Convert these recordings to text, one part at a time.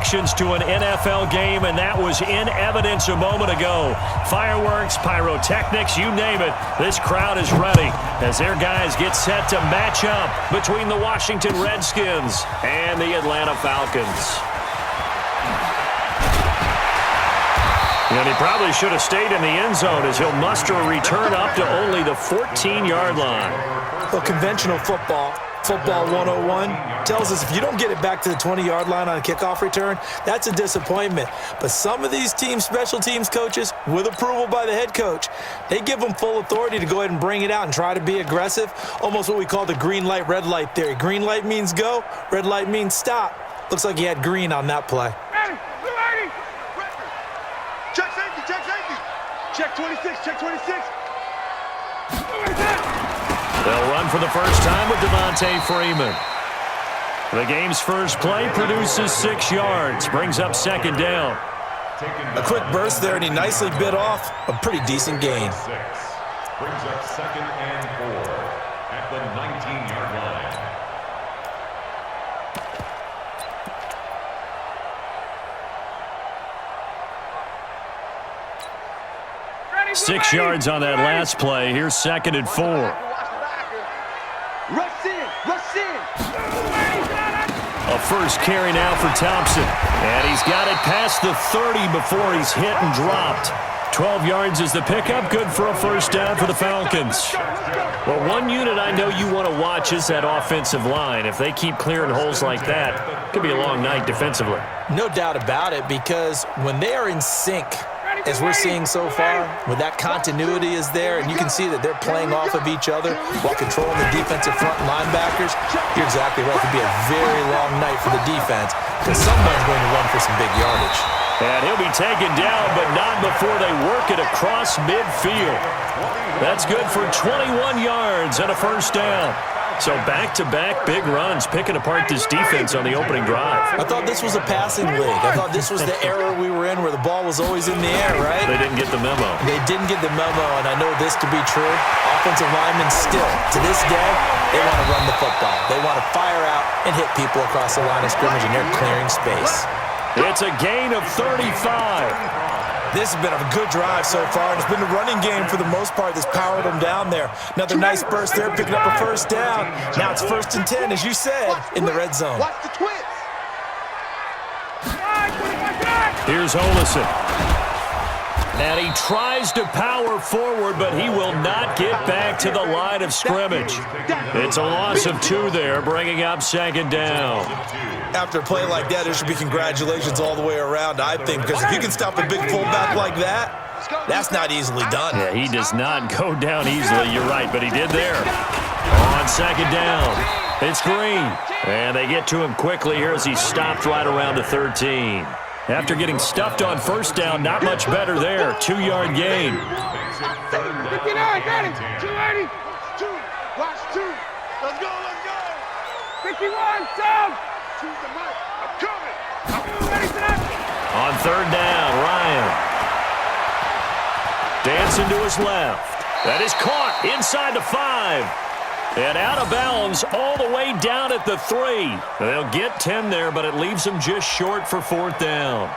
introductions to an NFL game, and that was in evidence a moment ago. Fireworks, pyrotechnics, you name it. This crowd is ready as their guys get set to match up between the Washington Redskins and the Atlanta Falcons. And he probably should have stayed in the end zone as he'll muster a return up to only the 14-yard line. Well, conventional football 101, tells us if you don't get it back to the 20-yard line on a kickoff return, that's a disappointment. But some of these special teams coaches, with approval by the head coach, they give them full authority to go ahead and bring it out and try to be aggressive, almost what we call the green light, red light theory. Green light means go, red light means stop. Looks like he had green on that play. Check safety, check safety. Check 26, check 26. They'll run for the first time with Devontae Freeman. The game's first play produces 6 yards, brings up second down. A quick burst there, and he nicely bit off a pretty decent gain. Brings up second and 4 at the 19-yard line. 6 yards on that last play. Here's second and 4. Rush in, rush in. A first carry now for Thompson. And he's got it past the 30 before he's hit and dropped. 12 yards is the pickup. Good for a first down for the Falcons. Well, one unit I know you want to watch is that offensive line. If they keep clearing holes like that, it could be a long night defensively. No doubt about it, because when they are in sync, as we're seeing so far, when that continuity is there, and you can see that they're playing off of each other while controlling the defensive front linebackers, you're exactly right. It could be a very long night for the defense, because someone's going to run for some big yardage. And he'll be taken down, but not before they work it across midfield. That's good for 21 yards and a first down. So back-to-back big runs, picking apart this defense on the opening drive. I thought this was a passing league. I thought this was the era we were in where the ball was always in the air, right? They didn't get the memo. They didn't get the memo, and I know this to be true. Offensive linemen still, to this day, they want to run the football. They want to fire out and hit people across the line of scrimmage, and they're clearing space. It's a gain of 35. This has been a good drive so far, and it's been the running game for the most part that's powered them down there. Another nice burst there, picking up a first down. Now it's 1st and 10, as you said, in the red zone. Watch the twins. Here's Olesen. And he tries to power forward, but he will not get back to the line of scrimmage. It's a loss of 2 there, bringing up second down. After a play like that, there should be congratulations all the way around, I think, because if you can stop a big fullback like that, that's not easily done. Yeah, he does not go down easily, you're right, but he did there. On second down, it's Green. And they get to him quickly here as he stopped right around the 13. After getting stuffed on first down, not much better there. 2-yard gain. 59, got it. 280. 2, watch 2. Let's go, let's go. 51, down. To the mic. I'm coming. On third down, Ryan. Dancing to his left. That is caught inside the 5. And out of bounds all the way down at the 3. They'll get 10 there, but it leaves them just short for 4th down.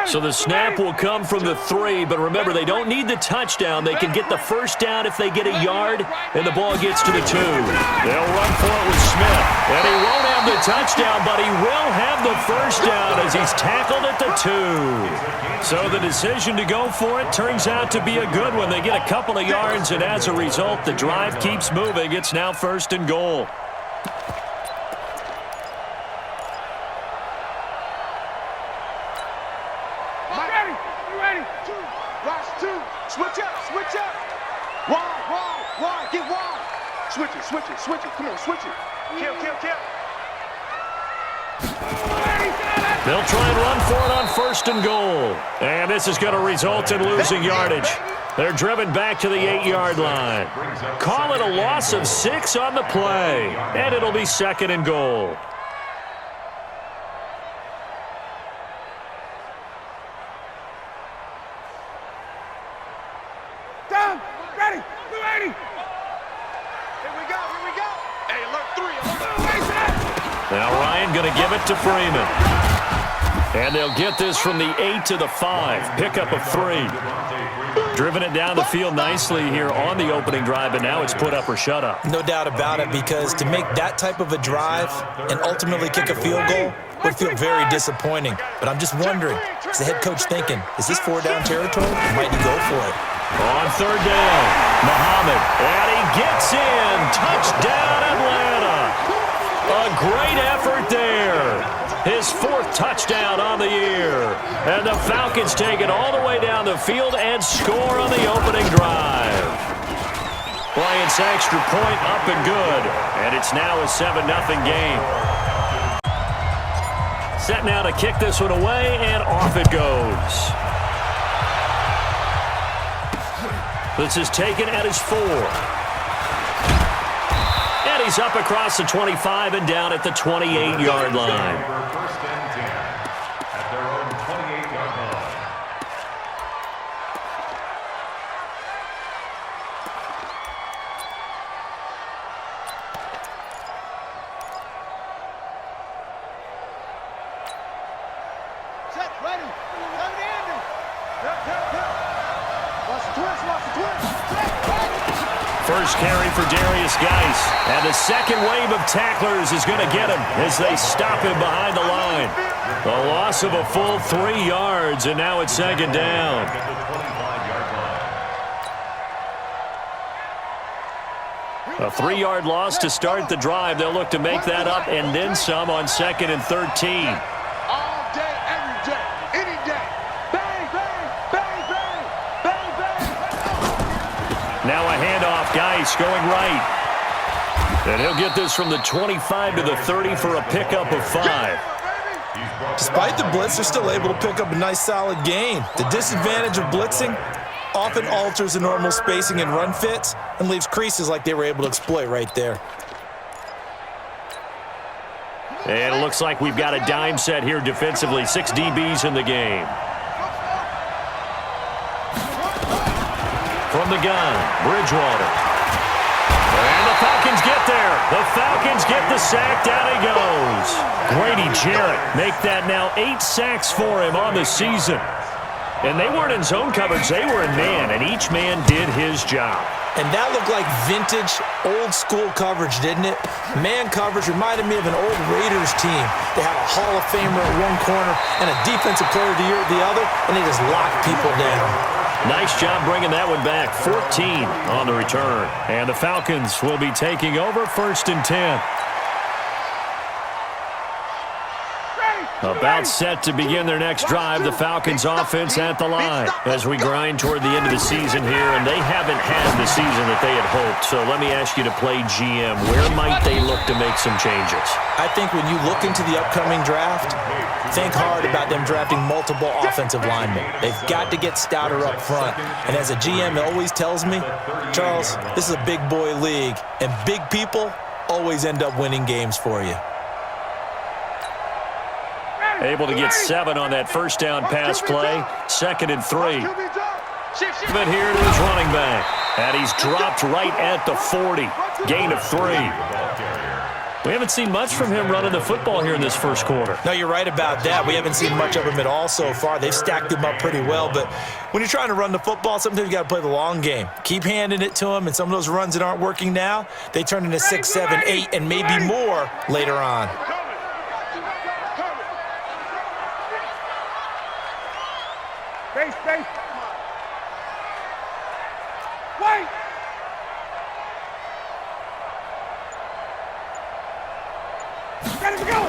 So the snap will come from the 3, but remember, they don't need the touchdown. They can get the first down if they get a yard, and the ball gets to the 2. They'll run for it with Smith, and he won't have the touchdown, but he will have the first down as he's tackled at the 2. So the decision to go for it turns out to be a good one. They get a couple of yards, and as a result, the drive keeps moving. It's now 1st and goal. Switch it. Come on, switch it. Kill. They'll try and run for it on 1st and goal. And this is going to result in losing yardage. They're driven back to the 8-yard line. Call it a loss of 6 on the play. And it'll be 2nd and goal. 280. 280. Here we go. Hey, alert 3. Now Ryan going to give it to Freeman. And they'll get this from the 8 to the 5. Pickup of 3. Driven it down the field nicely here on the opening drive, but now it's put up or shut up. No doubt about it, because to make that type of a drive and ultimately kick a field goal would feel very disappointing. But I'm just wondering, is the head coach thinking, is this 4-down territory? Might he go for it? On 3rd down, Muhammad, and he gets in. Touchdown, Atlanta. A great effort there. His 4th touchdown on the year. And the Falcons take it all the way down the field and score on the opening drive. Bryant's extra point up and good. And it's now a 7-0 game. Set now to kick this one away, and off it goes. This is taken at his 4. And he's up across the 25 and down at the 28-yard line. First and 10 at their own 28-yard line. Set, ready. Come to Andy. Watch the twist. First carry for Darius Geis. And the second wave of tacklers is going to get him as they stop him behind the line. The loss of a full 3 yards, and now it's 2nd down. At the 25-yard line. A 3-yard loss to start the drive. They'll look to make that up and then some on 2nd and 13. All day, every day, any day. Bang, bang, bang, bang, bang, bang. Now a handoff. Geis going right. And he'll get this from the 25 to the 30 for a pickup of 5. Despite the blitz, they're still able to pick up a nice, solid gain. The disadvantage of blitzing often alters the normal spacing and run fits and leaves creases like they were able to exploit right there. And it looks like we've got a dime set here defensively. 6 DBs in the game. From the gun, Bridgewater. And the Falcons get there. The Falcons get the sack. Down he goes. Grady Jarrett make that now 8 sacks for him on the season. And they weren't in zone coverage. They were in man, and each man did his job. And that looked like vintage, old-school coverage, didn't it? Man coverage reminded me of an old Raiders team. They had a Hall of Famer at one corner and a Defensive Player of the Year at the other, and they just locked people down. Nice job bringing that one back. 14 on the return. And the Falcons will be taking over 1st and 10. About set to begin their next drive. The Falcons offense at the line as we grind toward the end of the season here, and they haven't had the season that they had hoped. So let me ask you to play GM. Where might they look to make some changes? I think when you look into the upcoming draft, think hard about them drafting multiple offensive linemen. They've got to get stouter up front. And as a GM always tells me, Charles, this is a big boy league, and big people always end up winning games for you. Able to get 7 on that first down pass play. 2nd and 3. But here to his running back. And he's dropped right at the 40. Gain of 3. We haven't seen much from him running the football here in this first quarter. No, you're right about that. We haven't seen much of him at all so far. They've stacked him up pretty well. But when you're trying to run the football, sometimes you got to play the long game. Keep handing it to him, and some of those runs that aren't working now, they turn into 6, 7, 8, and maybe more later on. Base. Wait. Ready to go.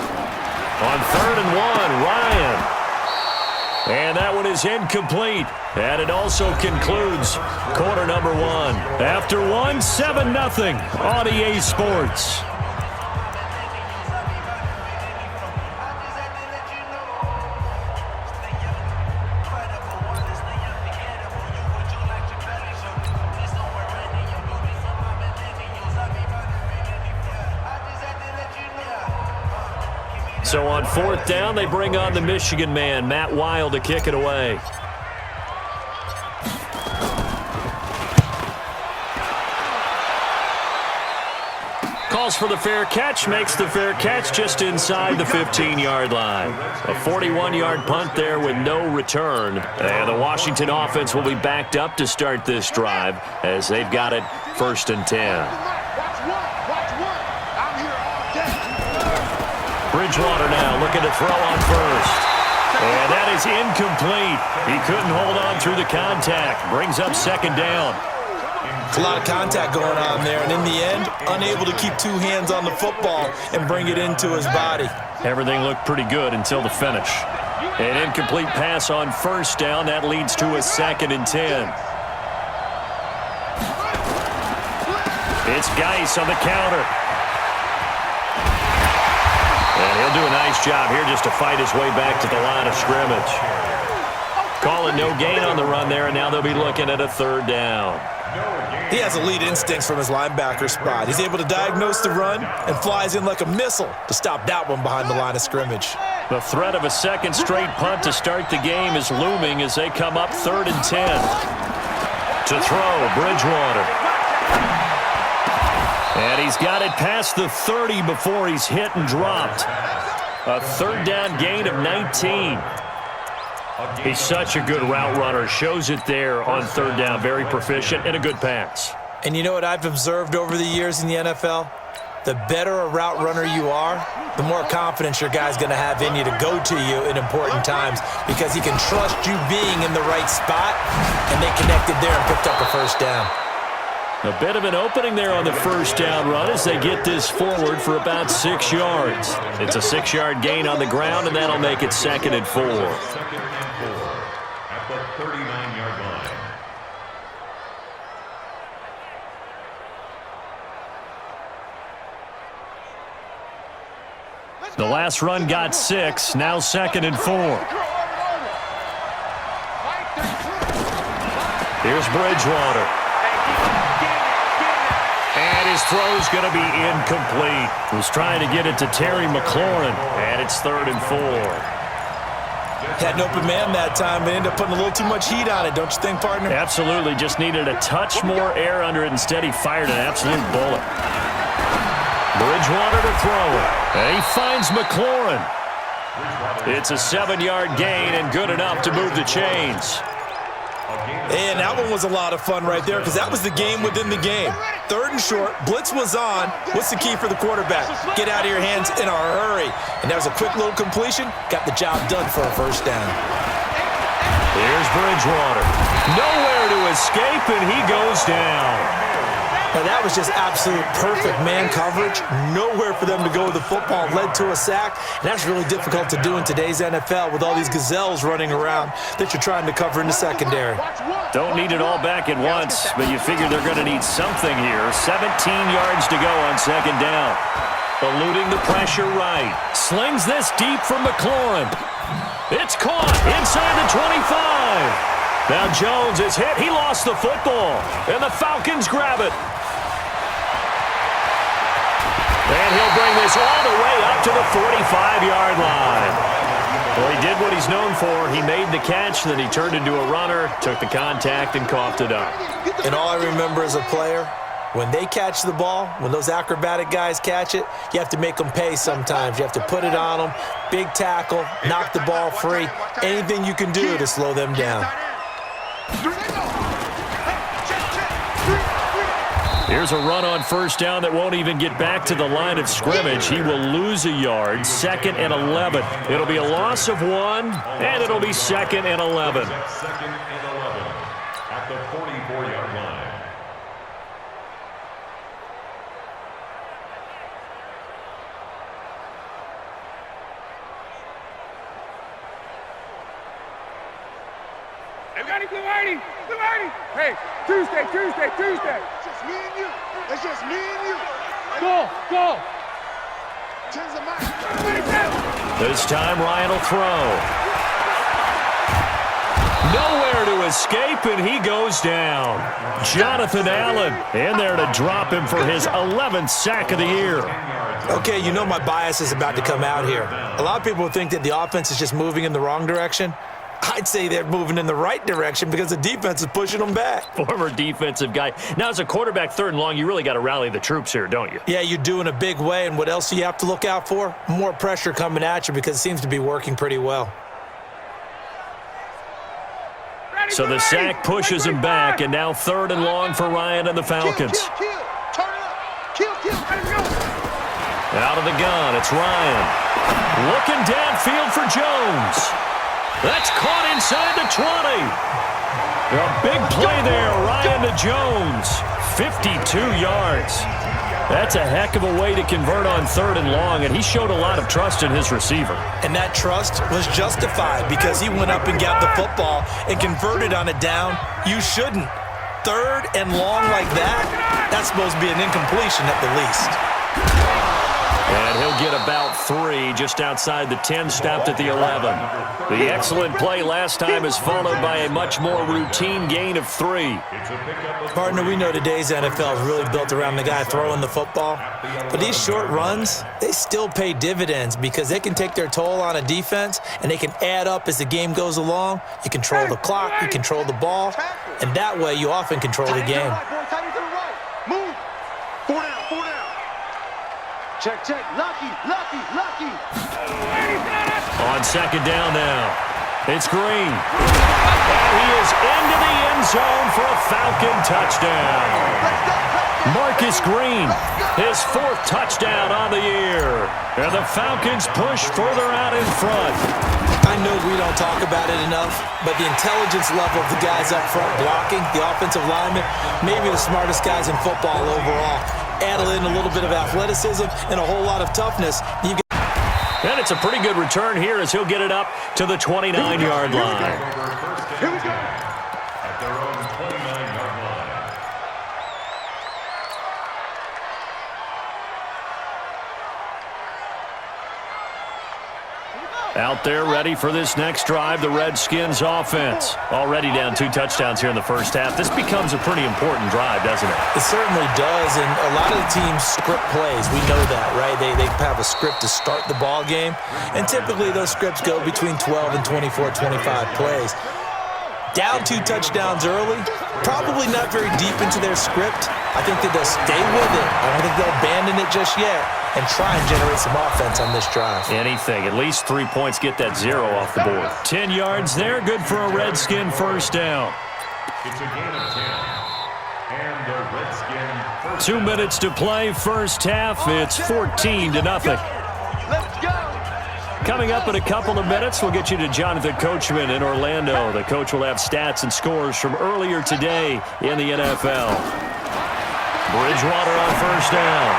On 3rd and 1, Ryan. And that one is incomplete. And it also concludes quarter number 1. After 1, 7-0 on EA Sports. So on 4th down, they bring on the Michigan man, Matt Wild, to kick it away. calls for the fair catch, makes the fair catch just inside the 15-yard line. A 41-yard punt there with no return. And the Washington offense will be backed up to start this drive as they've got it 1st and 10. Bridgewater now looking to throw on first. And that is incomplete. He couldn't hold on through the contact. Brings up 2nd down. A lot of contact going on there, and in the end, unable to keep 2 hands on the football and bring it into his body. Everything looked pretty good until the finish. An incomplete pass on 1st down. That leads to a 2nd and 10. It's Geis on the counter. And he'll do a nice job here just to fight his way back to the line of scrimmage. Calling no gain on the run there, and now they'll be looking at a 3rd down. He has elite instincts from his linebacker spot. He's able to diagnose the run and flies in like a missile to stop that one behind the line of scrimmage. The threat of a 2nd straight punt to start the game is looming as they come up 3rd and 10. To throw, Bridgewater. And he's got it past the 30 before he's hit and dropped. A 3rd down gain of 19. He's such a good route runner. Shows it there on 3rd down. Very proficient and a good pass. And you know what I've observed over the years in the NFL? The better a route runner you are, the more confidence your guy's going to have in you to go to you in important times because he can trust you being in the right spot, and they connected there and picked up a 1st down. A bit of an opening there on the 1st down run as they get this forward for about 6 yards. It's a 6-yard gain on the ground, and that'll make it 2nd and 4. At the 39-yard line. The last run got 6, now 2nd and 4. Here's Bridgewater. And his throw's going to be incomplete. He was trying to get it to Terry McLaurin, and it's 3rd and 4. Had an open man that time, but ended up putting a little too much heat on it, don't you think, partner? Absolutely. Just needed a touch more air under it. Instead, he fired an absolute bullet. Bridgewater to throw it. And he finds McLaurin. It's a 7-yard gain and good enough to move the chains. And that one was a lot of fun right there because that was the game within the game. 3rd and short, blitz was on. What's the key for the quarterback? Get out of your hands in a hurry. And that was a quick little completion. Got the job done for a 1st down. Here's Bridgewater. Nowhere to escape, and he goes down. Now that was just absolute perfect man coverage. Nowhere for them to go with the football. Led to a sack. And that's really difficult to do in today's NFL with all these gazelles running around that you're trying to cover in the secondary. Don't need it all back at once, but you figure they're going to need something here. 17 yards to go on 2nd down. Eluding the pressure right. Slings this deep from McLaurin. It's caught inside the 25. Now Jones is hit. He lost the football, and the Falcons grab it. And he'll bring this all the way up to the 45-yard line. Well, he did what he's known for. He made the catch, then he turned into a runner, took the contact, and coughed it up. And all I remember as a player, when they catch the ball, when those acrobatic guys catch it, you have to make them pay sometimes. You have to put it on them, big tackle, knock the ball free, anything you can do to slow them down. Here's a run on 1st down that won't even get back to the line of scrimmage. He will lose a yard, 2nd and 11. It'll be a loss of 1, and it'll be 2nd and 11. 2nd and 11 at the 44-yard line. Hey, hey, Tuesday. It's just me and you. It's just me and you. Go. This time Ryan will throw. Nowhere to escape, and he goes down. Jonathan Allen in there to drop him for his 11th sack of the year. Okay, you know my bias is about to come out here. A lot of people think that the offense is just moving in the wrong direction. I'd say they're moving in the right direction because the defense is pushing them back. Former defensive guy. Now, as a quarterback, 3rd and long, you really got to rally the troops here, don't you? Yeah, you do in a big way, and what else do you have to look out for? More pressure coming at you because it seems to be working pretty well. So the sack pushes him back, and now 3rd and long for Ryan and the Falcons. Out of the gun, it's Ryan. Looking downfield for Jones. That's caught inside the 20. A big play there, Ryan to Jones. 52 yards. That's a heck of a way to convert on 3rd and long, and he showed a lot of trust in his receiver. And that trust was justified because he went up and got the football and converted on a down. You shouldn't. 3rd and long like that, that's supposed to be an incompletion at the least. And he'll get about 3 just outside the 10, stopped at the 11. The excellent play last time is followed by a much more routine gain of 3. Partner, we know today's NFL is really built around the guy throwing the football. But these short runs, they still pay dividends because they can take their toll on a defense and they can add up as the game goes along. You control the clock, you control the ball, and that way you often control the game. Move. 4 down, 4 down. Check. Lucky. On 2nd down now, it's Green. And he is into the end zone for a Falcon touchdown. Marcus Green, his 4th touchdown on the year. And the Falcons push further out in front. I know we don't talk about it enough, but the intelligence level of the guys up front blocking, the offensive linemen, maybe the smartest guys in football overall. Add in a little bit of athleticism and a whole lot of toughness. And it's a pretty good return here as he'll get it up to the 29-yard line. Here we go. At their own 29-yard line. Out there ready for this next drive, the Redskins offense. Already down 2 touchdowns here in the first half. This becomes a pretty important drive, doesn't it? It certainly does, and a lot of the teams script plays. We know that, right? They have a script to start the ball game, and typically those scripts go between 12 and 24, 25 plays. Down 2 touchdowns early, probably not very deep into their script. I think that they'll stay with it. I don't think they'll abandon it just yet and try and generate some offense on this drive. Anything. At least 3 points, get that 0 off the board. 10 yards there, good for a Redskin first down. It's a gain of 10. And the Redskin first 2 minutes to play, first half. It's 14-0. Let's go. Coming up in a couple of minutes, we'll get you to Jonathan Coachman in Orlando. The coach will have stats and scores from earlier today in the NFL. Bridgewater on first down.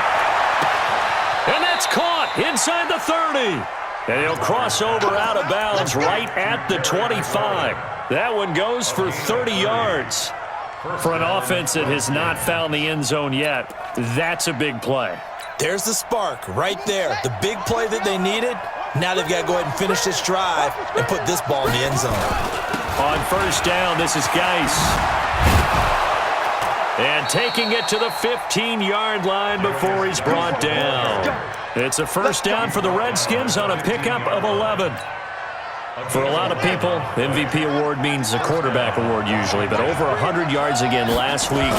And that's caught inside the 30. And he'll cross over out of bounds right at the 25. That one goes for 30 yards. For an offense that has not found the end zone yet, that's a big play. There's the spark right there. The big play that they needed. Now they've got to go ahead and finish this drive and put this ball in the end zone. On first down, this is Geis. And taking it to the 15-yard line before he's brought down. It's a first down for the Redskins on a pickup of 11. For a lot of people, MVP award means a quarterback award usually, but over 100 yards again last week.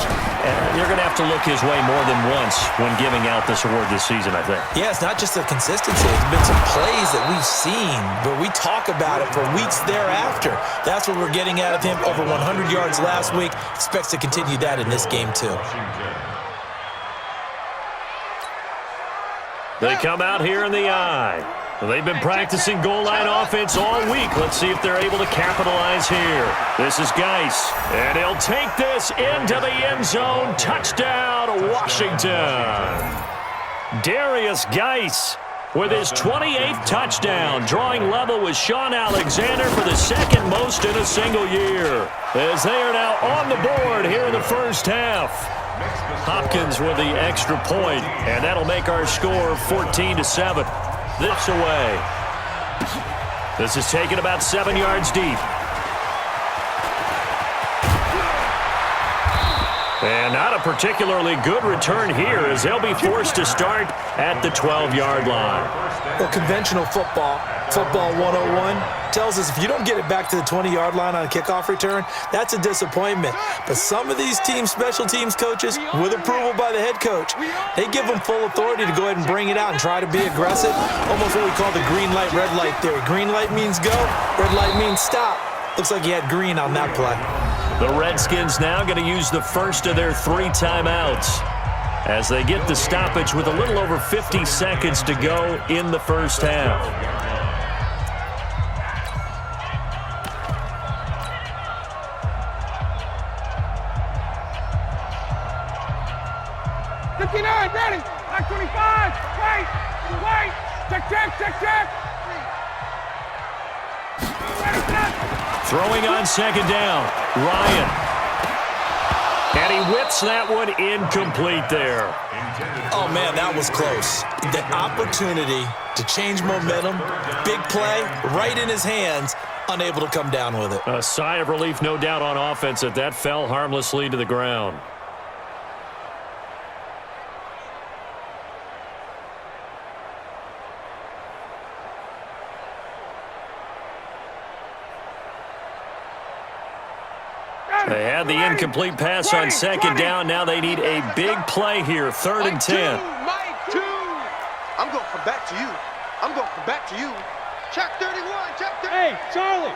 You're going to have to look his way more than once when giving out this award this season, I think. Yeah, it's not just the consistency. It's been some plays that we've seen, but we talk about it for weeks thereafter. That's what we're getting out of him. Over 100 yards last week. Expects to continue that in this game, too. They come out here in the eye. Well, they've been practicing goal line offense all week. Let's see if they're able to capitalize here. This is Geis, and he'll take this into the end zone. Touchdown, Washington. Darius Geis with his 28th touchdown, drawing level with Sean Alexander for the second most in a single year. As they are now on the board here in the first half. Hopkins with the extra point, and that'll make our score 14-7. This away. This is taken about 7 yards deep. And not a particularly good return here as they'll be forced to start at the 12-yard line. Well, conventional football, Football 101 tells us if you don't get it back to the 20-yard line on a kickoff return, that's a disappointment. But some of these special teams coaches, with approval by the head coach, they give them full authority to go ahead and bring it out and try to be aggressive, almost what we call the green light, red light theory. Green light means go, red light means stop. Looks like he had green on that play. The Redskins now going to use the first of their 3 timeouts as they get the stoppage with a little over 50 seconds to go in the first half. Ready, back 25, wait, check. Throwing on second down, Ryan. And he whips that one incomplete there. Oh, man, that was close. The opportunity to change momentum, big play, right in his hands, unable to come down with it. A sigh of relief, no doubt, on offense that fell harmlessly to the ground. They had the incomplete pass on second down. Now they need a big play here, 3rd and 10. I'm going from back to you. Check 31, check 30. Hey, Charlie.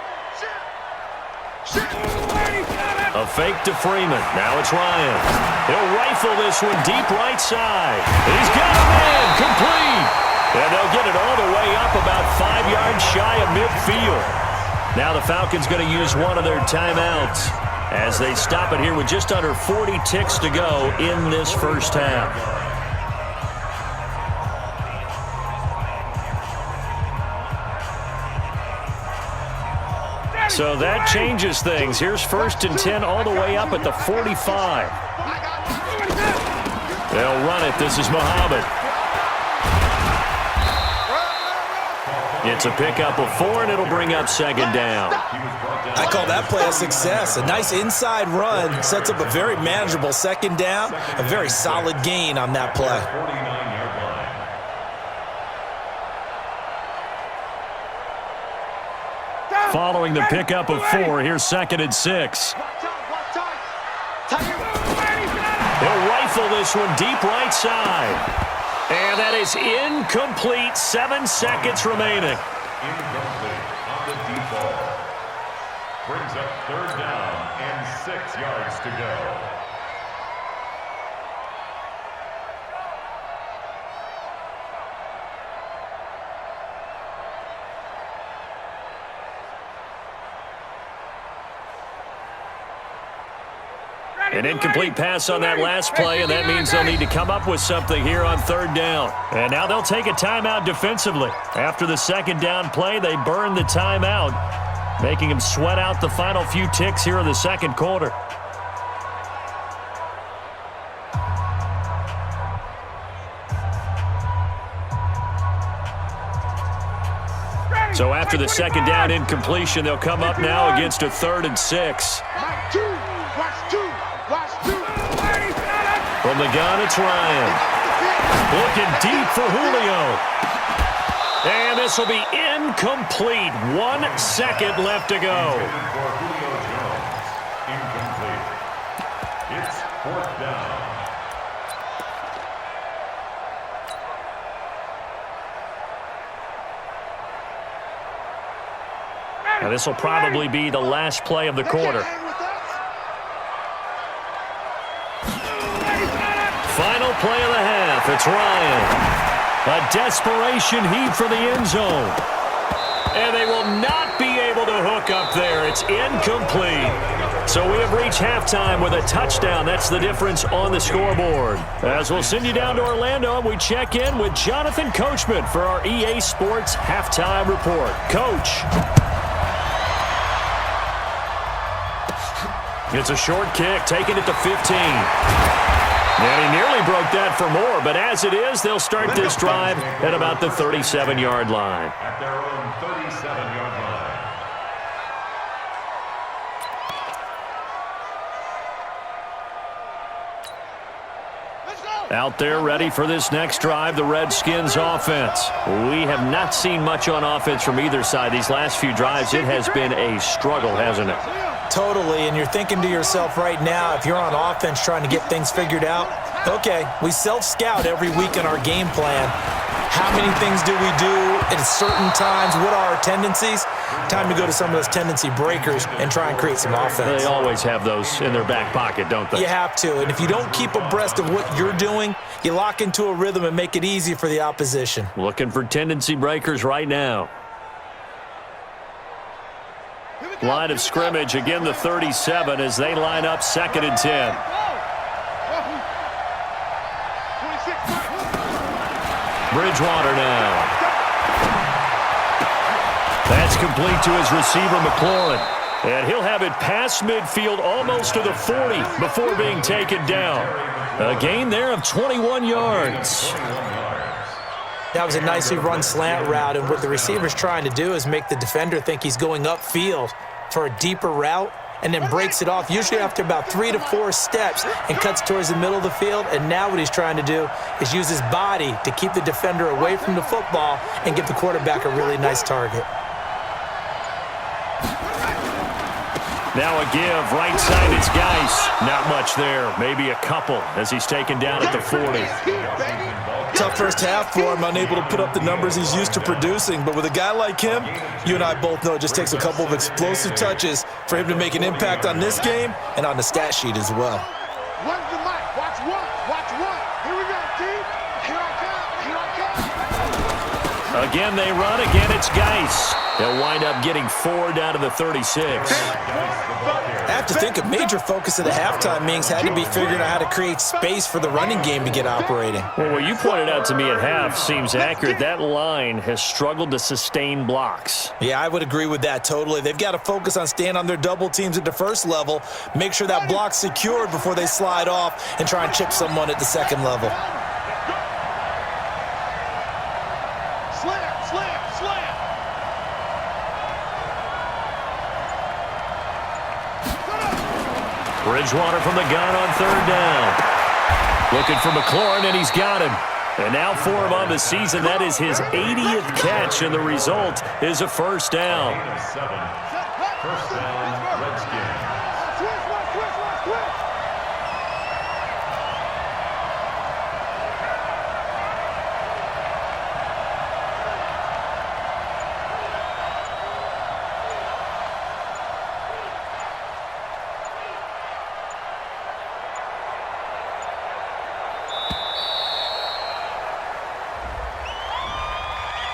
A fake to Freeman. Now it's Ryan. He'll rifle this one deep right side. He's got a man complete. And they'll get it all the way up about 5 yards shy of midfield. Now the Falcons going to use one of their timeouts as they stop it here with just under 40 ticks to go in this first half. So that changes things. Here's 1st and 10 all the way up at the 45. They'll run it. This is Muhammad. It's a pickup of 4, and it'll bring up second down. I call that play a success. A nice inside run sets up a very manageable second down, a very solid gain on that play. Following the pickup of 4, here's 2nd and 6. He'll rifle this one deep right side. And that is incomplete. 7 seconds remaining. Incomplete on the deep ball. Brings up 3rd down and 6 yards to go. An incomplete pass on that last play, and that means they'll need to come up with something here on 3rd down. And now they'll take a timeout defensively. After the second down play, they burn the timeout, making them sweat out the final few ticks here in the second quarter. So after the second down incompletion, they'll come up now against a 3rd and 6. From the gun, it's Ryan. Looking deep for Julio. And this will be incomplete. 1 second left to go. Incomplete. It's 4th down. Now this will probably be the last play of the quarter. Final play of the half. It's Ryan. A desperation heave for the end zone. And they will not be able to hook up there. It's incomplete. So we have reached halftime with a touchdown. That's the difference on the scoreboard. As we'll send you down to Orlando, and we check in with Jonathan Coachman for our EA Sports Halftime Report. Coach. It's a short kick, taking it to 15. And he nearly broke that for more, but as it is, they'll start this drive at about the 37-yard line. At their own 37-yard line. Out there ready for this next drive, the Redskins offense. We have not seen much on offense from either side. These last few drives, it has been a struggle, hasn't it? Totally, and you're thinking to yourself right now, if you're on offense trying to get things figured out, okay, we self-scout every week in our game plan. How many things do we do at certain times? What are our tendencies? Time to go to some of those tendency breakers and try and create some offense. They always have those in their back pocket, don't they? You have to, and if you don't keep abreast of what you're doing, you lock into a rhythm and make it easy for the opposition. Looking for tendency breakers right now. Line of scrimmage, again the 37 as they line up 2nd and 10. Bridgewater now. That's complete to his receiver, McLaurin. And he'll have it past midfield almost to the 40 before being taken down. A gain there of 21 yards. That was a nicely run slant route, and what the receiver's trying to do is make the defender think he's going upfield for a deeper route, and then breaks it off, usually after about 3 to 4 steps, and cuts towards the middle of the field. And now what he's trying to do is use his body to keep the defender away from the football and give the quarterback a really nice target. Now a give, right side, it's Geis. Not much there, maybe a couple as he's taken down at the 40. Tough first half for him, unable to put up the numbers he's used to producing. But with a guy like him, you and I both know it just takes a couple of explosive touches for him to make an impact on this game and on the stat sheet as well. One's the mic. Watch one. Watch one. Here we go, team. Here I come. Here I come. Again they run, again it's Geis. They'll wind up getting 4 down to the 36. I have to think a major focus of the halftime meetings had to be figuring out how to create space for the running game to get operating. Well, what you pointed out to me at half seems accurate. That line has struggled to sustain blocks. Yeah, I would agree with that totally. They've got to focus on staying on their double teams at the first level, make sure that block's secured before they slide off and try and chip someone at the second level. Slam, slam, slam. Bridgewater from the gun on 3rd down. Looking for McLaurin, and he's got him. And now for him on the season, that is his 80th catch, and the result is a first down. First down, Redskins. Switch.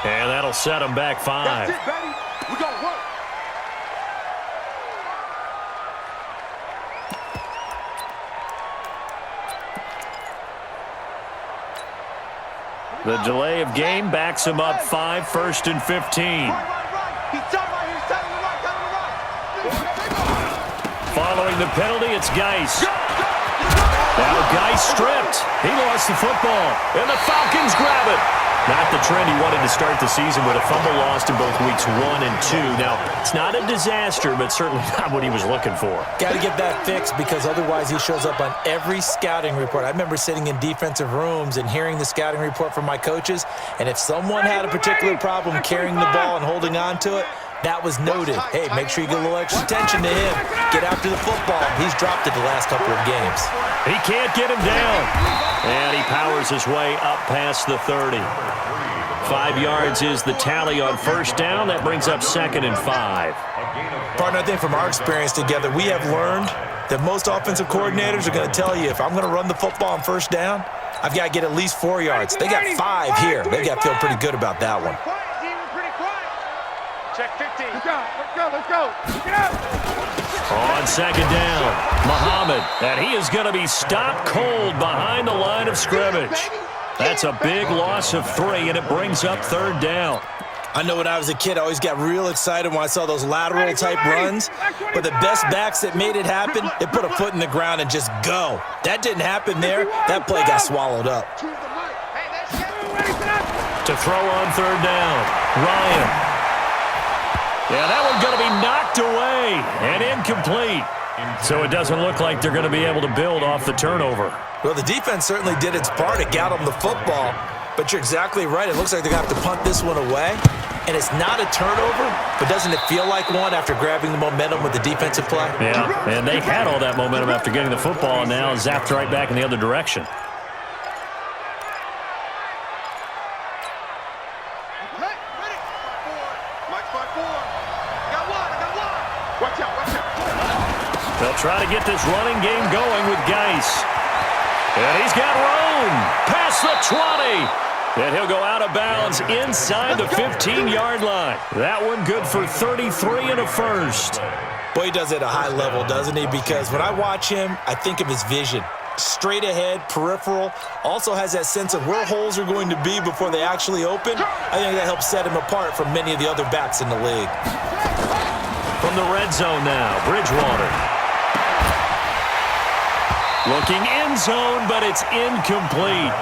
And that'll set him back 5. That's it, baby. We gonna work. The delay of game backs him up 5, 1st and 15. Right. He's telling right. Following the penalty, it's Geis. Now Geis stripped. He lost the football, and the Falcons grab it. Not the trend he wanted to start the season with a fumble lost in both weeks 1 and 2. Now, it's not a disaster, but certainly not what he was looking for. Got to get that fixed because otherwise he shows up on every scouting report. I remember sitting in defensive rooms and hearing the scouting report from my coaches, and if someone had a particular problem carrying the ball and holding on to it, that was noted. Hey, make sure you get a little extra attention to him. Get after the football. He's dropped it the last couple of games. He can't get him down. And he powers his way up past the 30. 5 yards is the tally on first down. That brings up 2nd and 5. Partner, I think from our experience together, we have learned that most offensive coordinators are going to tell you, if I'm going to run the football on first down, I've got to get at least 4 yards. They got 5 here. They got to feel pretty good about that one. Check 15. Let's go. Get up. On 2nd down, Muhammad, and he is going to be stopped cold behind the line of scrimmage. That's a big loss of 3, and it brings up 3rd down. I know when I was a kid, I always got real excited when I saw those lateral-type runs, but the best backs that made it happen, they put a foot in the ground and just go. That didn't happen there. That play got swallowed up. To throw on 3rd down, Ryan. Yeah, that one's going to be knocked away and incomplete. So it doesn't look like they're going to be able to build off the turnover. Well, the defense certainly did its part. It got them the football. But you're exactly right. It looks like they're going to have to punt this one away. And it's not a turnover, but doesn't it feel like one after grabbing the momentum with the defensive play? Yeah, and they had all that momentum after getting the football, and now zapped right back in the other direction. They'll try to get this running game going with Geis. And he's got room past the 20. And he'll go out of bounds inside the 15-yard line. That one good for 33 and a first. Boy, he does it at a high level, doesn't he? Because when I watch him, I think of his vision. Straight ahead, peripheral. Also has that sense of where holes are going to be before they actually open. I think that helps set him apart from many of the other backs in the league. From the red zone now, Bridgewater. Looking end zone, but it's incomplete.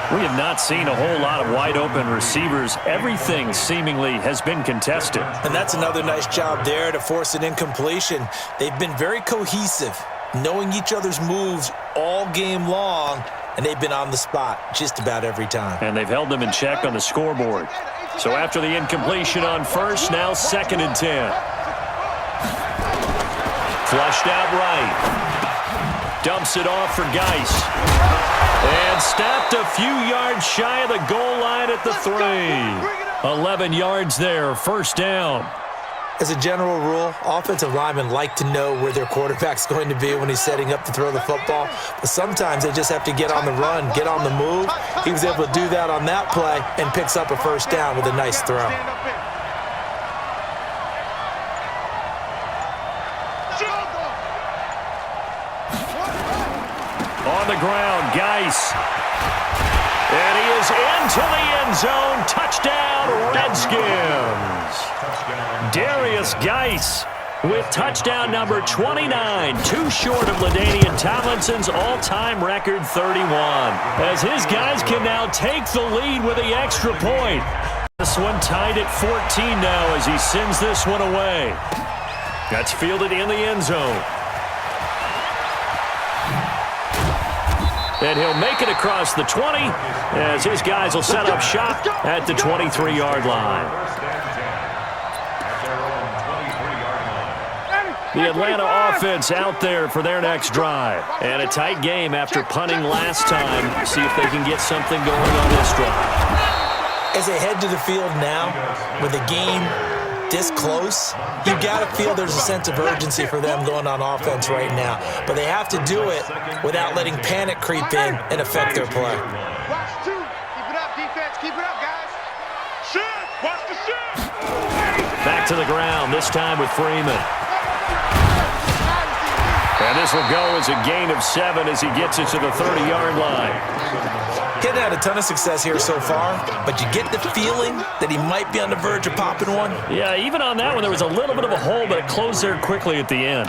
We have not seen a whole lot of wide-open receivers. Everything seemingly has been contested. And that's another nice job there to force an incompletion. They've been very cohesive, knowing each other's moves all game long, and they've been on the spot just about every time. And they've held them in check on the scoreboard. So after the incompletion on first, now 2nd and 10. Flushed out right. Dumps it off for Geis. And stopped a few yards shy of the goal line at the 3. 11 yards there, first down. As a general rule, offensive linemen like to know where their quarterback's going to be when he's setting up to throw the football. But sometimes they just have to get on the run, get on the move. He was able to do that on that play and picks up a first down with a nice throw. On the ground, Geis. And he is into the end zone. Touchdown, Redskins. Darius Geis with touchdown number 29, too short of LaDainian Tomlinson's all-time record 31. As his guys can now take the lead with the extra point. This one tied at 14 now as he sends this one away. That's fielded in the end zone. And he'll make it across the 20 as his guys will set up shop at the 23-yard line. The Atlanta offense out there for their next drive. And a tight game after punting last time. See if they can get something going on this drive. As they head to the field now, with the game this close, you got to feel there's a sense of urgency for them going on offense right now. But they have to do it without letting panic creep in and affect their play. Watch 2. Keep it up, defense. Keep it up, guys. Shoot. Watch the shoot. Back to the ground, this time with Freeman. And this will go as a gain of 7 as he gets it to the 30-yard line. He hasn't had a ton of success here so far, but you get the feeling that he might be on the verge of popping one. Yeah, even on that one, there was a little bit of a hole, but it closed there quickly at the end.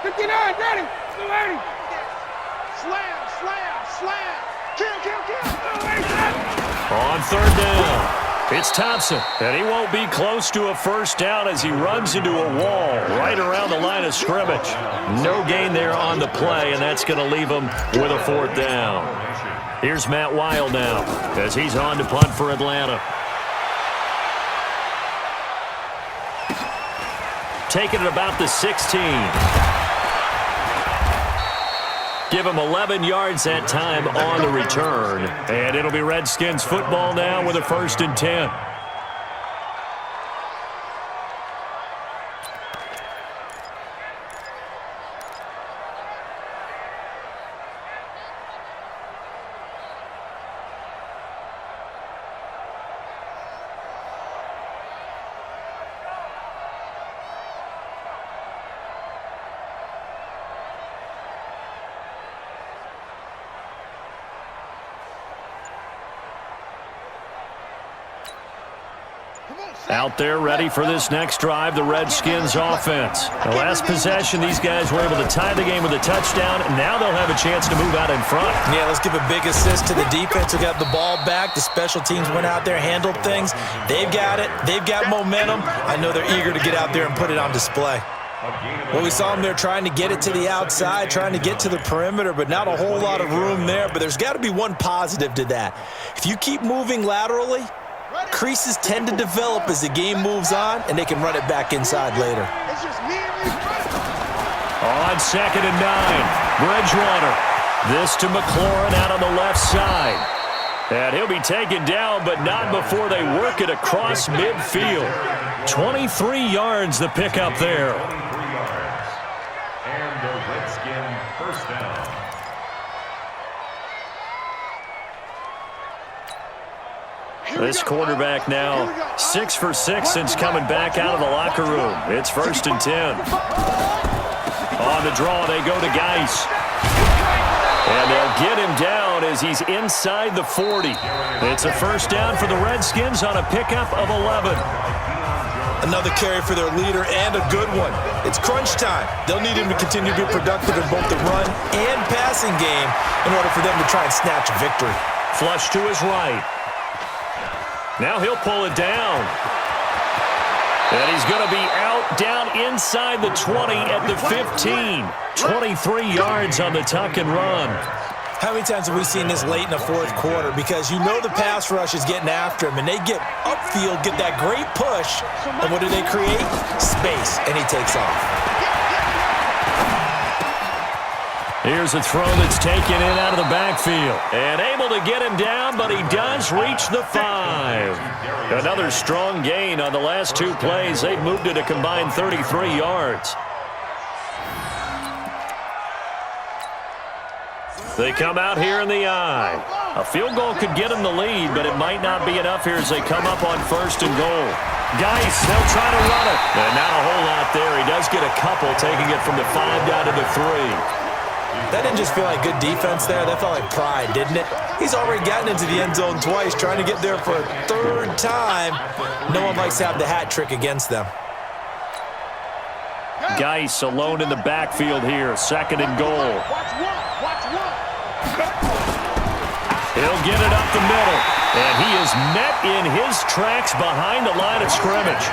59, got him. 280. Slam, slam, slam. Kill, kill, kill. On third down, it's Thompson, and he won't be close to a first down as he runs into a wall right around the line of scrimmage. No gain there on the play, and that's going to leave him with a 4th down. Here's Matt Wild now as he's on to punt for Atlanta. Taking it about the 16. Give him 11 yards that time on the return. And it'll be Redskins football now with a 1st and 10. Out there ready for this next drive, the Redskins offense. The last possession, these guys were able to tie the game with a touchdown, and now they'll have a chance to move out in front. Yeah, let's give a big assist to the defense who got the ball back. The special teams went out there, handled things. They've got it. They've got momentum. I know they're eager to get out there and put it on display. Well, we saw him there trying to get it to the outside, trying to get to the perimeter, but not a whole lot of room there. But there's got to be one positive to that. If you keep moving laterally, creases tend to develop as the game moves on, and they can run it back inside later. It's just me and you. On 2nd and 9, Bridgewater. This to McLaurin out on the left side. And he'll be taken down, but not before they work it across midfield. 23 yards the pickup there. 23 yards. And the Redskin first down. This quarterback now 6 for 6 since coming back out of the locker room. It's 1st and 10. On the draw, they go to Geis. And they'll get him down as he's inside the 40. It's a first down for the Redskins on a pickup of 11. Another carry for their leader and a good one. It's crunch time. They'll need him to continue to be productive in both the run and passing game in order for them to try and snatch a victory. Flush to his right. Now he'll pull it down. And he's going to be out down inside the 20 at the 15. 23 yards on the tuck and run. How many times have we seen this late in the fourth quarter? Because you know the pass rush is getting after him, and they get upfield, get that great push, and what do they create? Space, and he takes off. Here's a throw that's taken in out of the backfield. And able to get him down, but he does reach the 5. Another strong gain on the last 2 plays. They've moved it a combined 33 yards. They come out here in the eye. A field goal could get them the lead, but it might not be enough here as they come up on 1st and goal. Geis, they'll try to run it. And not a whole lot there. He does get a couple, taking it from the 5 down to the 3. That didn't just feel like good defense there. That felt like pride, didn't it? He's already gotten into the end zone twice, trying to get there for a 3rd time. No one likes to have the hat trick against them. Geis alone in the backfield here. 2nd and goal. He'll get it up the middle. And he is met in his tracks behind the line of scrimmage.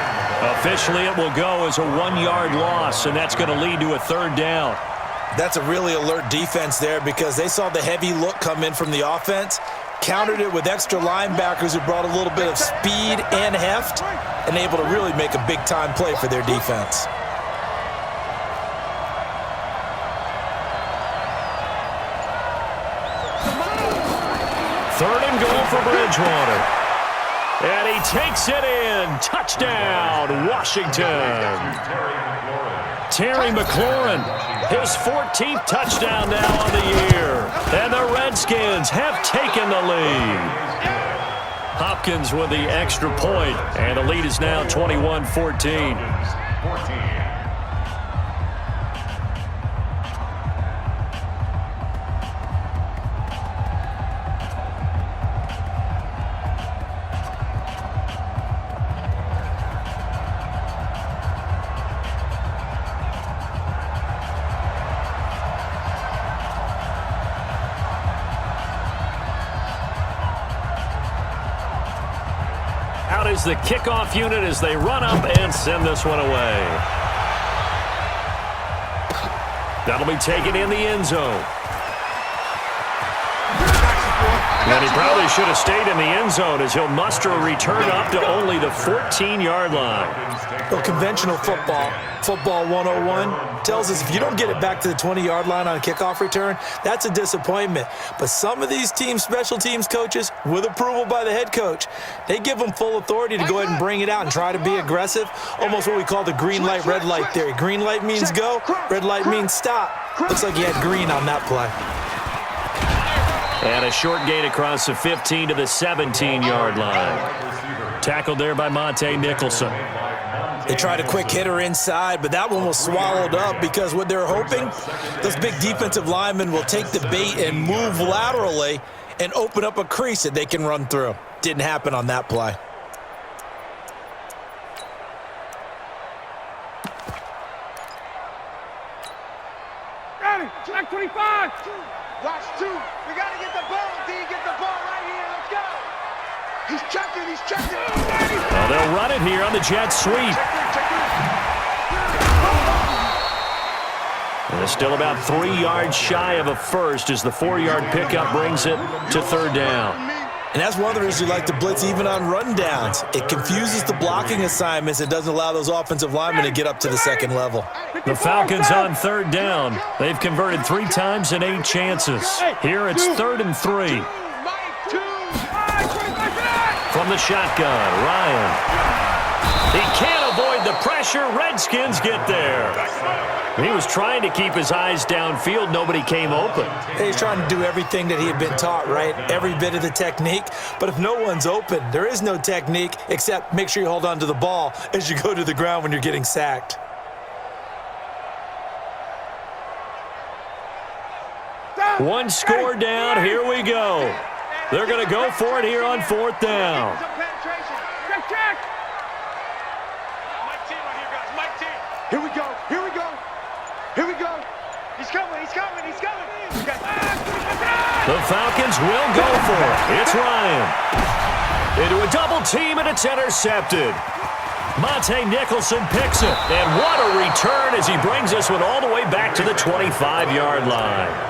Officially, it will go as a 1-yard loss, and that's going to lead to a 3rd down. That's a really alert defense there because they saw the heavy look come in from the offense, countered it with extra linebackers who brought a little bit of speed and heft, and able to really make a big-time play for their defense. Third and goal for Bridgewater. And he takes it in. Touchdown, Washington. Terry McLaurin, his 14th touchdown now on the year. And the Redskins have taken the lead. Hopkins with the extra point, and the lead is now 21-14. Out is the kickoff unit as they run up and send this one away. That'll be taken in the end zone. And he probably should have stayed in the end zone as he'll muster a return up to only the 14-yard line. Well, conventional football 101, tells us if you don't get it back to the 20-yard line on a kickoff return, that's a disappointment. But some of these special teams coaches, with approval by the head coach, they give them full authority to go ahead and bring it out and try to be aggressive, almost what we call the green light, red light theory. Green light means go, red light means stop. Looks like he had green on that play. And a short gain across the 15 to the 17-yard line. Tackled there by Monte Nicholson. They tried a quick hitter inside, but that one was swallowed up because what they're hoping, those big defensive linemen will take the bait and move laterally and open up a crease that they can run through. Didn't happen on that play. Got it. Track 25. Watch 2. We got to get the ball. D, get the ball right here. Let's go. He's checking. He's checking. Well, they'll run it here on the jet sweep. They're still about 3 yards shy of a first as the 4-yard pickup brings it to third down. And that's one of the reasons you like to blitz even on rundowns. It confuses the blocking assignments. It doesn't allow those offensive linemen to get up to the second level. The Falcons on third down. They've converted 3 times in 8 chances. Here it's 3rd and 3. From the shotgun, Ryan. He can't avoid the pressure. Redskins get there. He was trying to keep his eyes downfield. Nobody came open. He's trying to do everything that he had been taught, right? Every bit of the technique. But if no one's open, there is no technique except make sure you hold on to the ball as you go to the ground when you're getting sacked. One score down. Here we go. They're going to go for it here on 4th down. Here we go. Here we go. Here we go. He's coming. He's coming. He's coming. The Falcons will go for it. It's Ryan. Into a double team, and it's intercepted. Monte Nicholson picks it. And what a return as he brings us all the way back to the 25-yard line.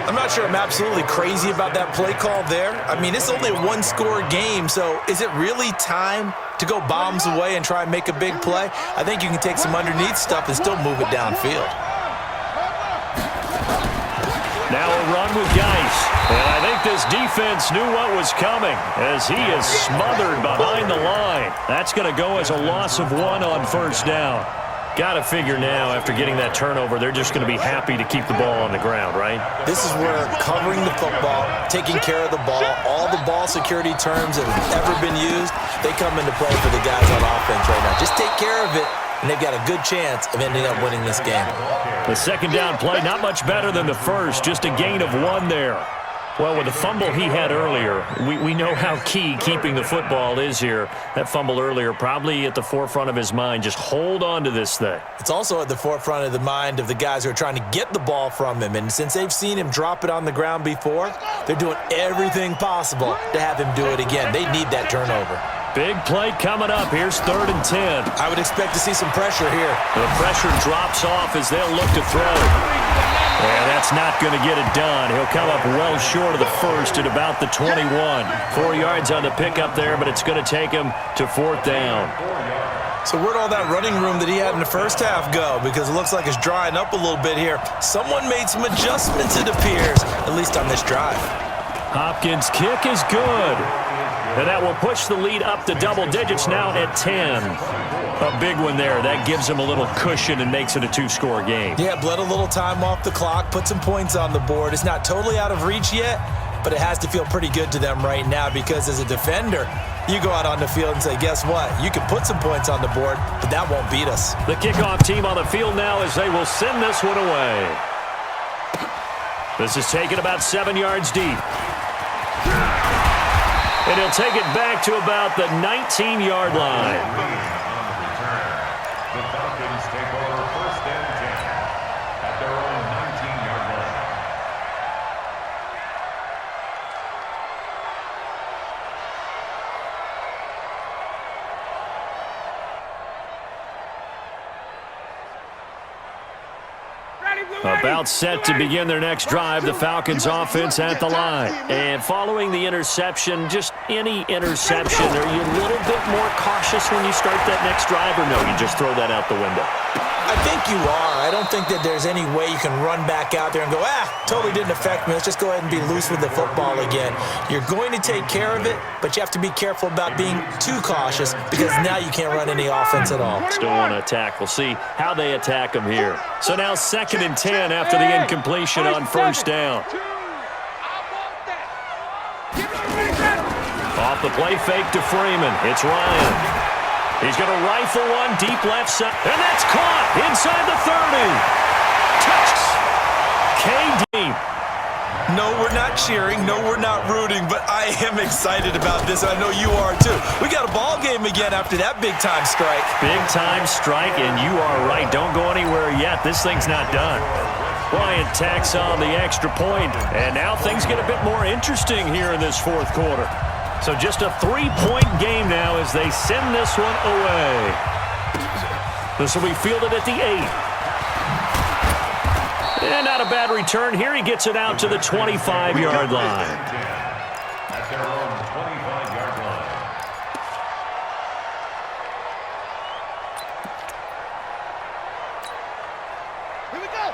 I'm not sure I'm absolutely crazy about that play call there. I mean, it's only a 1-score game, so is it really time to go bombs away and try and make a big play? I think you can take some underneath stuff and still move it downfield. Now a run with Geis. And I think this defense knew what was coming as he is smothered behind the line. That's going to go as a loss of 1 on 1st down. Got to figure now, after getting that turnover, they're just going to be happy to keep the ball on the ground, right? This is where covering the football, taking care of the ball, all the ball security terms that have ever been used, they come into play for the guys on offense right now. Just take care of it, and they've got a good chance of ending up winning this game. The 2nd down play, not much better than the first, just a gain of 1 there. Well, with the fumble he had earlier, we know how key keeping the football is here. That fumble earlier probably at the forefront of his mind. Just hold on to this thing. It's also at the forefront of the mind of the guys who are trying to get the ball from him. And since they've seen him drop it on the ground before, they're doing everything possible to have him do it again. They need that turnover. Big play coming up. Here's 3rd and 10. I would expect to see some pressure here. The pressure drops off as they'll look to throw. And that's not going to get it done. He'll come up well short of the first at about the 21. 4 yards on the pickup there, but it's going to take him to 4th down. So where'd all that running room that he had in the first half go? Because it looks like it's drying up a little bit here. Someone made some adjustments, it appears, at least on this drive. Hopkins' kick is good. And that will push the lead up to double digits now at 10. A big one there. That gives him a little cushion and makes it a 2-score game. Yeah, bled a little time off the clock, put some points on the board. It's not totally out of reach yet, but it has to feel pretty good to them right now because as a defender, you go out on the field and say, guess what? You can put some points on the board, but that won't beat us. The kickoff team on the field now as they will send this one away. This is taken about 7 yards deep. And he'll take it back to about the 19-yard line. The Falcons take over 1st and 10 at their own 19-yard line. About set to begin their next drive, the Falcons offense at the line. And following the interception, just any interception, are you a little bit more cautious when you start that next drive, or no, you just throw that out the window? I think you are. I don't think that there's any way you can run back out there and go, totally didn't affect me. Let's just go ahead and be loose with the football again. You're going to take care of it, but you have to be careful about being too cautious because now you can't run any offense at all. Still want to attack. We'll see how they attack them here. So now 2nd and 10 after the incompletion on 1st down. Off the play fake to Freeman. It's Ryan. He's going to rifle one deep left side. And that's caught inside the 30. Touch. KD. No, we're not cheering. No, we're not rooting. But I am excited about this. I know you are, too. We got a ball game again after that big-time strike. Big-time strike, and you are right. Don't go anywhere yet. This thing's not done. Bryant tacks on the extra point. And now things get a bit more interesting here in this 4th quarter. So just a 3-point game now as they send this one away. This will be fielded at the 8. And not a bad return here. He gets it out to the 25-yard line. At their own 25-yard line.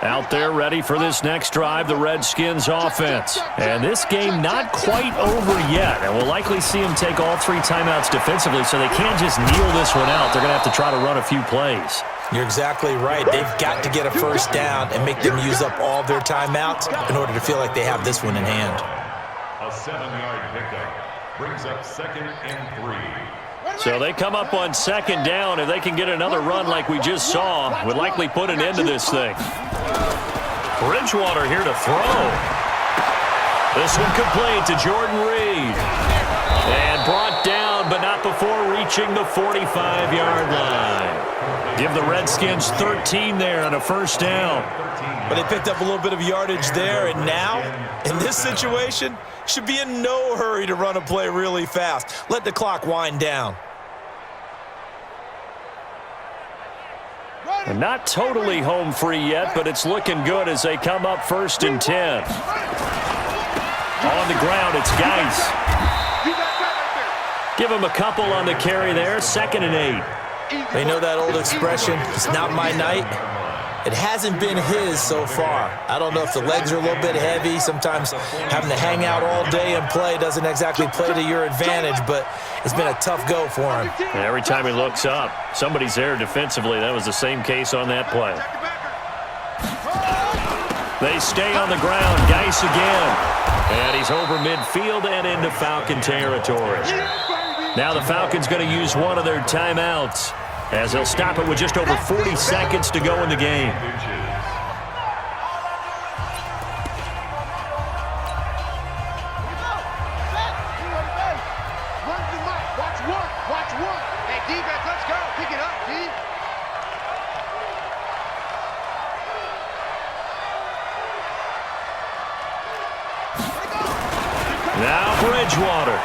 Out there ready for this next drive, the Redskins offense. And this game not quite over yet. And we'll likely see them take all 3 timeouts defensively, so they can't just kneel this one out. They're going to have to try to run a few plays. You're exactly right. They've got to get a first down and make them use up all their timeouts in order to feel like they have this one in hand. A 7-yard pickup brings up 2nd and 3. So they come up on 2nd down. If they can get another run like we just saw, would likely put an end to this thing. Bridgewater here to throw. This one complete to Jordan Reed. And brought down, but not before reaching the 45-yard line. Give the Redskins 13 there on a first down. But they picked up a little bit of yardage there, and now, in this situation, should be in no hurry to run a play really fast. Let the clock wind down. And not totally home free yet, but it's looking good as they come up 1st and 10. On the ground, it's Geis. Give him a couple on the carry there, 2nd and 8. They know that old expression, it's not my night. It hasn't been his so far. I don't know if the legs are a little bit heavy. Sometimes having to hang out all day and play doesn't exactly play to your advantage, but it's been a tough go for him. And every time he looks up, somebody's there defensively. That was the same case on that play. They stay on the ground. Geis again. And he's over midfield and into Falcon territory. Now the Falcons going to use one of their timeouts, as they'll stop it with just over 40 seconds to go in the game. Watch one. Hey, defense, let's go. Pick it up, D. Now Bridgewater.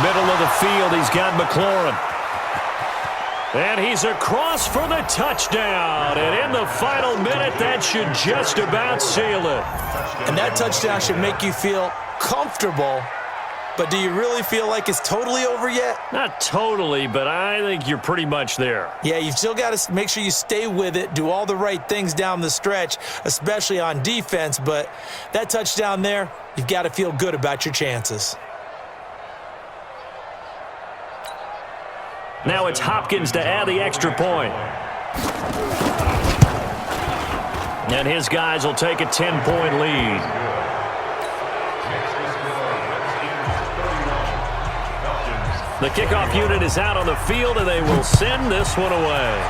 Middle of the field, he's got McLaurin. And he's across for the touchdown. And in the final minute, that should just about seal it. And that touchdown should make you feel comfortable. But do you really feel like it's totally over yet? Not totally, but I think you're pretty much there. Yeah, you've still got to make sure you stay with it, do all the right things down the stretch, especially on defense. But that touchdown there, you've got to feel good about your chances. Now it's Hopkins to add the extra point. And his guys will take a 10-point lead. The kickoff unit is out on the field, and they will send this one away.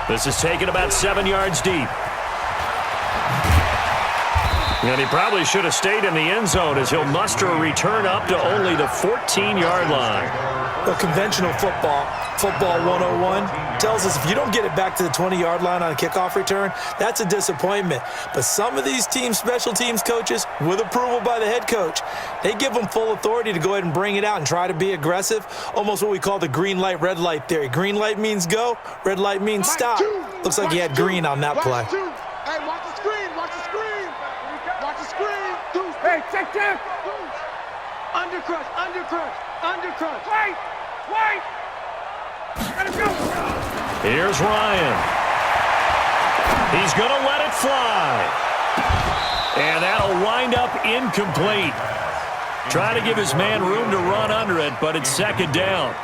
This is taken about 7 yards deep. And he probably should have stayed in the end zone, as he'll muster a return up to only the 14-yard line. Well, conventional football 101, tells us if you don't get it back to the 20-yard line on a kickoff return, that's a disappointment. But some of these special teams coaches, with approval by the head coach, they give them full authority to go ahead and bring it out and try to be aggressive, almost what we call the green light, red light theory. Green light means go, red light means stop. Looks like he had green on that play. Hey, watch the screen, watch the screen. Watch the screen. Hey, check. Undercrush. Wait. Let him go. Here's Ryan. He's going to let it fly. And that'll wind up incomplete. Try to give his man room to run under it, but it's 2nd down.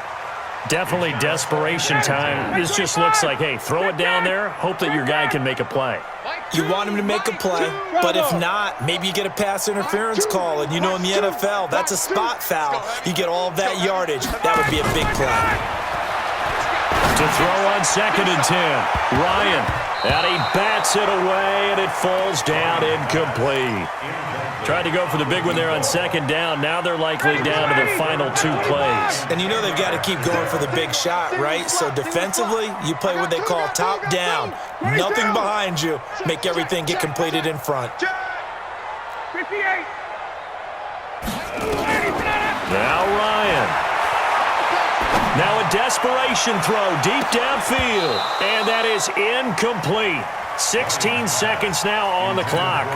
Definitely desperation time. This just looks like, hey, throw it down there, hope that your guy can make a play. You want him to make a play, but if not, maybe you get a pass interference call, and you know in the NFL, that's a spot foul. You get all of that yardage. That would be a big play. To throw on 2nd and 10, Ryan, and he bats it away, and it falls down incomplete. Tried to go for the big one there on 2nd down. Now they're likely down to their final 2 plays. And you know they've got to keep going for the big shot, right? So defensively, you play what they call top down. Nothing behind you. Make everything get completed in front. 58. Now Ryan. Now a desperation throw deep downfield. And that is incomplete. 16 seconds now on the clock.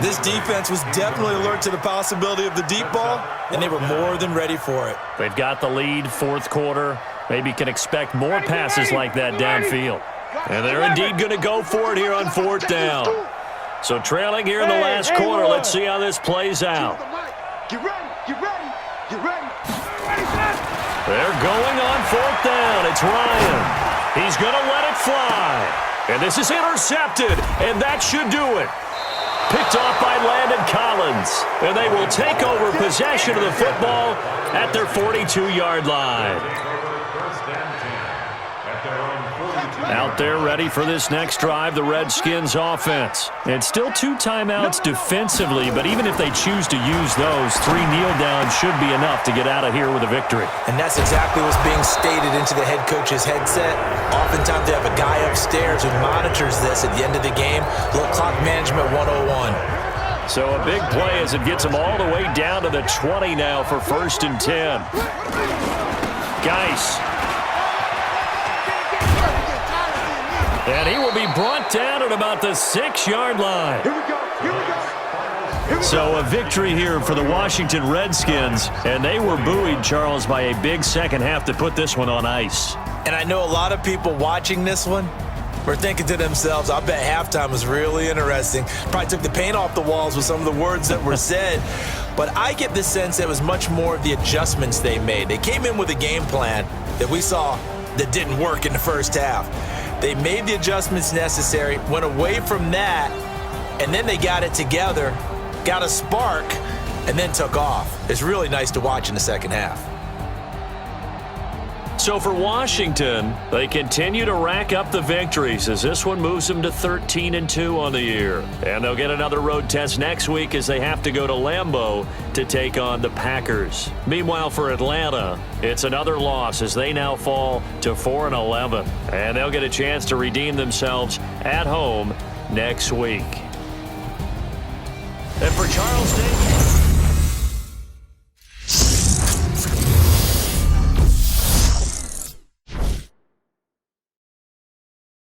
This defense was definitely alert to the possibility of the deep ball, and they were more than ready for it. They've got the lead, fourth quarter. Maybe can expect more passes like that downfield. And they're indeed going to go for it here on fourth down. So trailing here in the last quarter. Let's see how this plays out. Get ready, get ready, get ready. They're going on fourth down. It's Ryan. He's going to let it fly. And this is intercepted, and that should do it. Picked off by Landon Collins. And they will take over possession of the football at their 42-yard line. Out there ready for this next drive, the Redskins offense. It's still 2 timeouts defensively, but even if they choose to use those, 3 kneel downs should be enough to get out of here with a victory. And that's exactly what's being stated into the head coach's headset. Oftentimes they have a guy upstairs who monitors this at the end of the game. Little clock management 101. So a big play as it gets them all the way down to the 20 now for 1st and 10. Geis. And he will be brought down at about the 6-yard line. Here we go, here we go. So a victory here for the Washington Redskins, and they were buoyed, Charles, by a big second half to put this one on ice. And I know a lot of people watching this one were thinking to themselves, I bet halftime was really interesting. Probably took the paint off the walls with some of the words that were said. But I get the sense that it was much more of the adjustments they made. They came in with a game plan that we saw that didn't work in the first half. They made the adjustments necessary, went away from that, and then they got it together, got a spark, and then took off. It's really nice to watch in the second half. So for Washington, they continue to rack up the victories as this one moves them to 13-2 on the year. And they'll get another road test next week as they have to go to Lambeau to take on the Packers. Meanwhile, for Atlanta, it's another loss as they now fall to 4-11. And they'll get a chance to redeem themselves at home next week. And for Charles Davis.